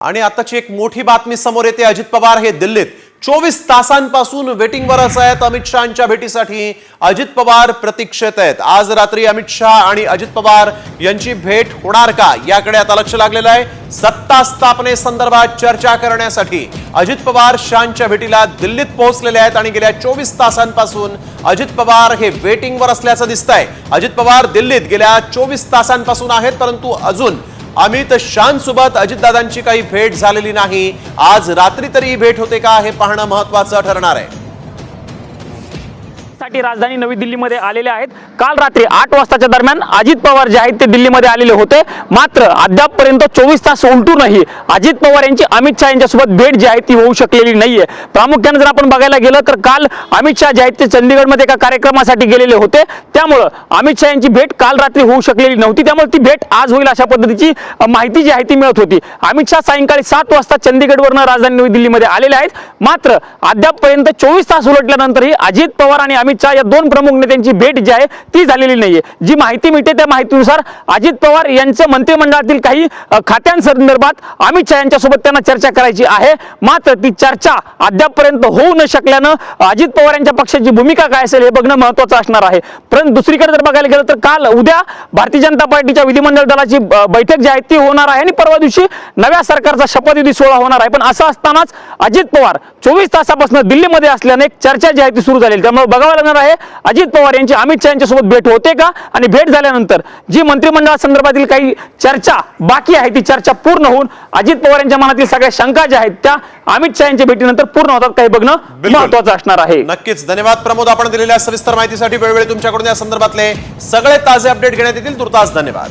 आणि आताची एक मोठी बातमी समोर येते। अजित पवार हे दिल्लीत 24 तासांपासून वेटिंगवरच आहेत। अमित शहांच्या भेटीसाठी अजित पवार प्रतीक्षेत आहेत। आज रात्री अमित शहा आणि अजित पवार यांची भेट होणार का याकडे आता लक्ष लागलेलं आहे। सत्ता स्थापनेसंदर्भात चर्चा करण्यासाठी अजित पवार शहांच्या भेटीला दिल्लीत पोहोचलेले आहेत आणि गेल्या 24 तासांपासून अजित पवार हे वेटिंगवर असल्याचं दिसतंय। अजित पवार दिल्लीत गेल्या 24 तासांपासून आहेत, परंतु अजून अमित शहांसोबत अजितदादांची काही भेट झालेली नाही। आज रात्री तरी भेट होते का हे पाहणं महत्त्वाचं ठरणार आहे। साठी राजधानी नवी दिल्लीमध्ये आलेले आहेत। काल रात्री 8 वाजताच्या दरम्यान अजित पवार जे आहेत ते दिल्लीमध्ये आलेले होते, मात्र अद्यापपर्यंत 24 तास उलटूनही अजित पवार यांची अमित शहा यांच्यासोबत भेट जी आहे ती होऊ शकलेली नाहीये। प्रामुख्याने जर आपण बघायला गेलं तर काल अमित शहा जे आहेत ते चंदीगडमध्ये एका कार्यक्रमासाठी गेलेले होते, त्यामुळे अमित शहा यांची भेट काल रात्री होऊ शकलेली नव्हती। त्यामुळे ती भेट आज होईल अशा पद्धतीची माहिती जी आहे ती मिळत होती। अमित शहा सायंकाळी 7 वाजता चंदीगडवरून राजधानी नवी दिल्लीमध्ये आलेले आहेत, मात्र अद्यापपर्यंत 24 तास उलटल्यानंतरही अजित पवार आणि अमित शहा या दोन प्रमुख नेत्यांची भेट जी आहे ती झालेली नाहीये। जी माहिती मिळते त्या माहितीनुसार अजित पवार यांच्या मंत्रिमंडळातील काही खात्यांसंदर्भात अमित शहा यांच्यासोबत त्यांना चर्चा करायची आहे, मात्र ती चर्चा अद्यापपर्यंत होऊ न शकल्यानं अजित पवार यांच्या पक्षाची भूमिका काय असेल हे बघणं महत्त्वाचं असणार आहे। परंतु दुसरीकडे जर बघायला गेलं तर काल उद्या भारतीय जनता पार्टीच्या विधिमंडळ दलाची बैठक जी आहे ती होणार आहे आणि परवा दिवशी नव्या सरकारचा शपथविधी सोहळा होणार आहे। पण असं असतानाच अजित पवार 24 तासापासून दिल्लीमध्ये असल्याने एक चर्चा जी आहे ती सुरू झाली। त्यामुळे बघावं लागणार आहे अजित पवार यांची अमित शहा यांच्यासोबत भेट होते का, आणि भेट झाल्यानंतर जी मंत्रिमंडळासंदर्भातील काही चर्चा बाकी आहे ती चर्चा पूर्ण होऊन अजित पवार यांच्या मनातील सगळ्या शंका ज्या आहेत त्या अमित शहा यांच्या भेटीनंतर पूर्ण होतात काही बघणं महत्त्वाचं असणार आहे। नक्कीच धन्यवाद प्रमोद, आपण दिलेल्या सविस्तर माहितीसाठी। वेळोवेळी तुमच्याकडून या संदर्भातले सगळे ताजे अपडेट घेण्यात येतील। तुर्तास धन्यवाद।